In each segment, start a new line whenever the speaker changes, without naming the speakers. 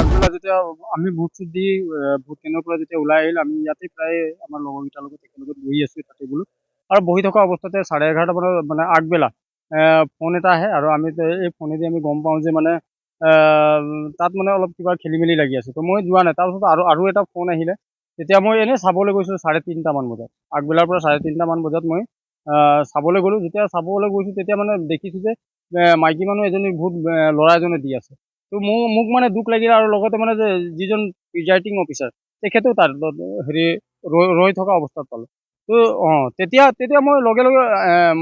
আগবেলা যেতিয়া আমি ভোট চুট দি ভোট কেন্দ্ৰৰ পৰা যেতিয়া ওলাই আহিল, আমি ইয়াতে প্ৰায় আমাৰ লগৰকেইটাৰ লগত একেলগে বহি আছো তাতে বোলো। আৰু বহি থকা অৱস্থাতে 11:30 মানত মানে আগবেলা ফোন এটা আহে, আৰু আমি এই ফোনেদি আমি গম পাওঁ যে মানে তাত মানে অলপ কিবা খেলি মেলি লাগি আছে। তো মই যোৱা নাই। তাৰপিছত আৰু এটা ফোন আহিলে। তেতিয়া মই এনেই চাবলৈ গৈছোঁ 3:30 মান বজাত, আগবেলাৰ পৰা 3:30 মান বজাত মই চাবলৈ গ'লো। যেতিয়া চাবলৈ গৈছোঁ তেতিয়া মানে দেখিছোঁ যে মাইকী মানুহ এজনী ভোট ল'ৰা এজনে দি আছে। তো মোক মানে দুখ লাগিল, আৰু লগতে মানে যে যিজন প্ৰিজাইডিং অফিচাৰ তেখেতেও তাত হেৰি ৰৈ থকা অৱস্থাত পালোঁ। তো তেতিয়া মই লগে লগে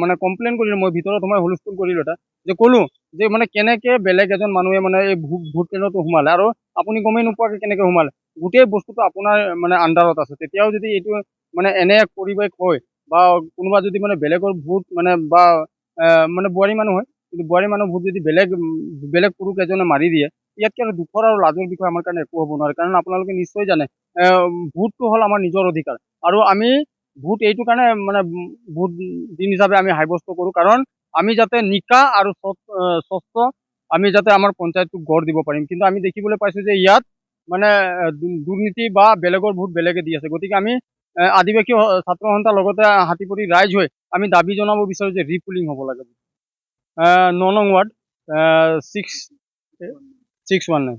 মানে কমপ্লেইন কৰিলোঁ। মই ভিতৰত সোমাই হুলস্থুল কৰিলোঁ এটা, যে ক'লোঁ যে মানে কেনেকৈ বেলেগ এজন মানুহে মানে এই ভোট কেন্দ্ৰটো সোমালে, আৰু আপুনি গমেই নোপোৱাকৈ কেনেকৈ সোমালে। গোটেই বস্তুটো আপোনাৰ মানে আণ্ডাৰত আছে। তেতিয়াও যদি এইটো মানে এনে পৰিৱেশ হয়, বা কোনোবা যদি মানে বেলেগৰ ভোট মানে বা মানে বোৱাৰী মানুহ হয়, কিন্তু বোৱাৰী মানুহ ভোট যদি বেলেগ পুৰুষ এজনে মাৰি দিয়ে, ইয়াতকৈ আৰু দুখৰ আৰু লাজৰ বিষয় আমাৰ কাৰণে একো হ'ব নোৱাৰে। কাৰণ আপোনালোকে নিশ্চয় জানে ভোটটো হ'ল আমাৰ নিজৰ অধিকাৰ, আৰু আমি ভোট এইটো কাৰণে মানে ভোট দিন হিচাপে আমি সাব্যস্ত কৰোঁ, কাৰণ আমি যাতে নিকা আৰু স্বচ্ছ আমি যাতে আমাৰ পঞ্চায়তটোক গঢ় দিব পাৰিম। কিন্তু আমি দেখিবলৈ পাইছোঁ যে ইয়াত মানে দুৰ্নীতি বা বেলেগৰ ভোট বেলেগে দি আছে। গতিকে আমি আদিবাসী ছাত্ৰ সন্থাৰ লগতে হাতীপতি ৰাইজ হৈ আমি দাবী জনাব বিচাৰোঁ যে ৰিপুলিং হ'ব লাগে। 9 নং ৱাৰ্ড 619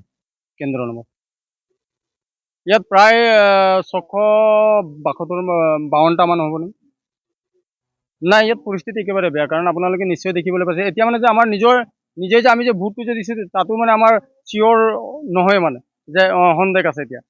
কেন্দ্ৰ নম্বৰ। ইয়াত প্ৰায় 652 মান হ'ব নেকি। নাই, ইয়াত পৰিস্থিতি একেবাৰে বেয়া। কাৰণ আপোনালোকে নিশ্চয় দেখিবলৈ পাইছে এতিয়া মানে যে আমাৰ নিজে যে আমি যে ভোটটো যে দিছোঁ, তাতো মানে আমাৰ চিয়ৰ নহয় মানে যে সন্দেহ আছে এতিয়া।